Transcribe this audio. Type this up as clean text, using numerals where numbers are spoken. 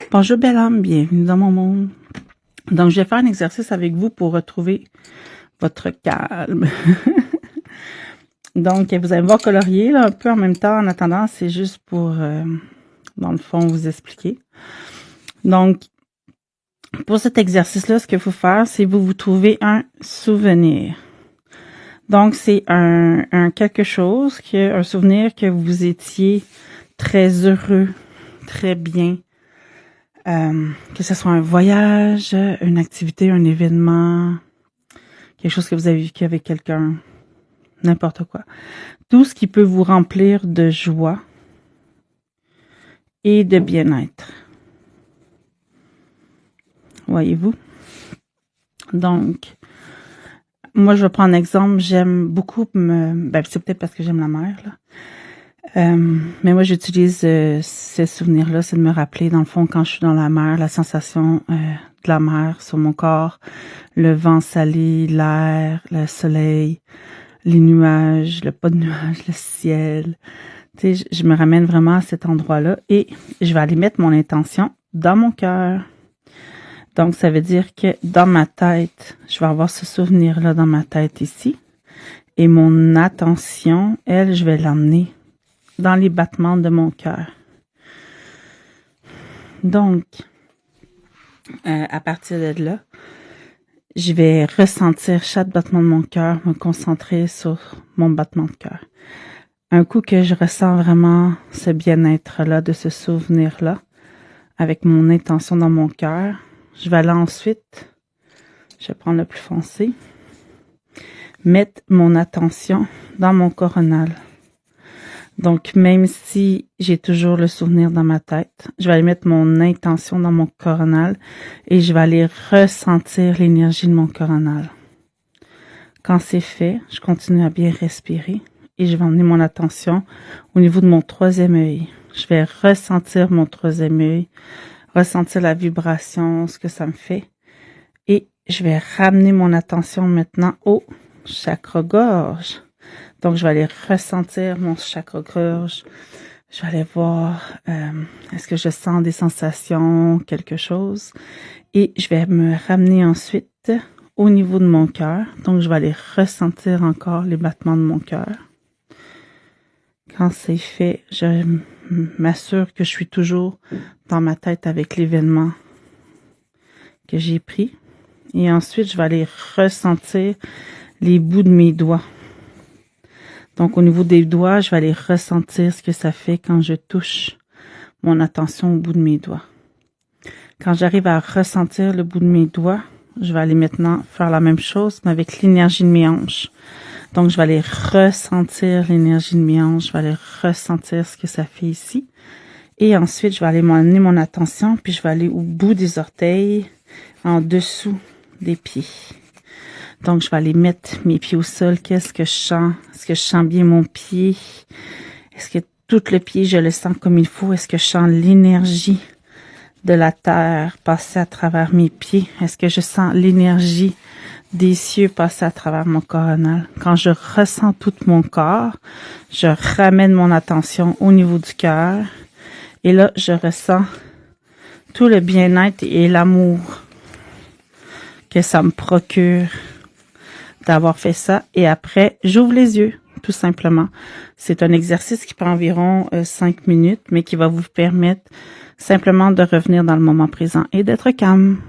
Bonjour belle âme, bienvenue dans mon monde. Donc, je vais faire un exercice avec vous pour retrouver votre calme. Donc, vous allez me voir colorier là, un peu en même temps. En attendant, c'est juste pour, dans le fond, vous expliquer. Donc, pour cet exercice-là, ce qu'il faut faire, c'est vous trouvez un souvenir. Donc, c'est un quelque chose, un souvenir que vous étiez très heureux, très bien. Que ce soit un voyage, une activité, un événement, quelque chose que vous avez vécu avec quelqu'un, n'importe quoi. Tout ce qui peut vous remplir de joie et de bien-être. Voyez-vous? Donc, moi, je vais prendre un exemple. J'aime beaucoup c'est peut-être parce que j'aime la mer, là. Mais moi, j'utilise ces souvenirs-là, c'est de me rappeler, dans le fond, quand je suis dans la mer, la sensation de la mer sur mon corps, le vent salé, l'air, le soleil, les nuages, le pas de nuages, le ciel. Tu sais, je me ramène vraiment à cet endroit-là et je vais aller mettre mon intention dans mon cœur. Donc, ça veut dire que dans ma tête, je vais avoir ce souvenir-là dans ma tête ici. Et mon attention, elle, je vais l'emmener dans les battements de mon cœur. Donc, à partir de là, je vais ressentir chaque battement de mon cœur, me concentrer sur mon battement de cœur. Un coup que je ressens vraiment ce bien-être-là, de ce souvenir-là, avec mon intention dans mon cœur, je vais aller ensuite, je vais prendre le plus foncé, mettre mon attention dans mon coronal. Donc, même si j'ai toujours le souvenir dans ma tête, je vais aller mettre mon intention dans mon coronal et je vais aller ressentir l'énergie de mon coronal. Quand c'est fait, je continue à bien respirer et je vais emmener mon attention au niveau de mon troisième œil. Je vais ressentir mon troisième œil, ressentir la vibration, ce que ça me fait. Et je vais ramener mon attention maintenant au chakra-gorge. Donc, je vais aller ressentir mon chakra-gorge. Je vais aller voir, est-ce que je sens des sensations, quelque chose. Et je vais me ramener ensuite au niveau de mon cœur. Donc, je vais aller ressentir encore les battements de mon cœur. Quand c'est fait, je m'assure que je suis toujours dans ma tête avec l'événement que j'ai pris. Et ensuite, je vais aller ressentir les bouts de mes doigts. Donc, au niveau des doigts, je vais aller ressentir ce que ça fait quand je touche mon attention au bout de mes doigts. Quand j'arrive à ressentir le bout de mes doigts, je vais aller maintenant faire la même chose, mais avec l'énergie de mes hanches. Donc, je vais aller ressentir l'énergie de mes hanches, je vais aller ressentir ce que ça fait ici. Et ensuite, je vais aller m'emmener mon attention, puis je vais aller au bout des orteils, en dessous des pieds. Donc, je vais aller mettre mes pieds au sol. Qu'est-ce que je sens? Est-ce que je sens bien mon pied? Est-ce que tout le pied, je le sens comme il faut? Est-ce que je sens l'énergie de la terre passer à travers mes pieds? Est-ce que je sens l'énergie des cieux passer à travers mon coronal? Quand je ressens tout mon corps, je ramène mon attention au niveau du cœur. Et là, je ressens tout le bien-être et l'amour que ça me procure d'avoir fait ça. Et après, j'ouvre les yeux, tout simplement. C'est un exercice qui prend environ 5 minutes, mais qui va vous permettre simplement de revenir dans le moment présent et d'être calme.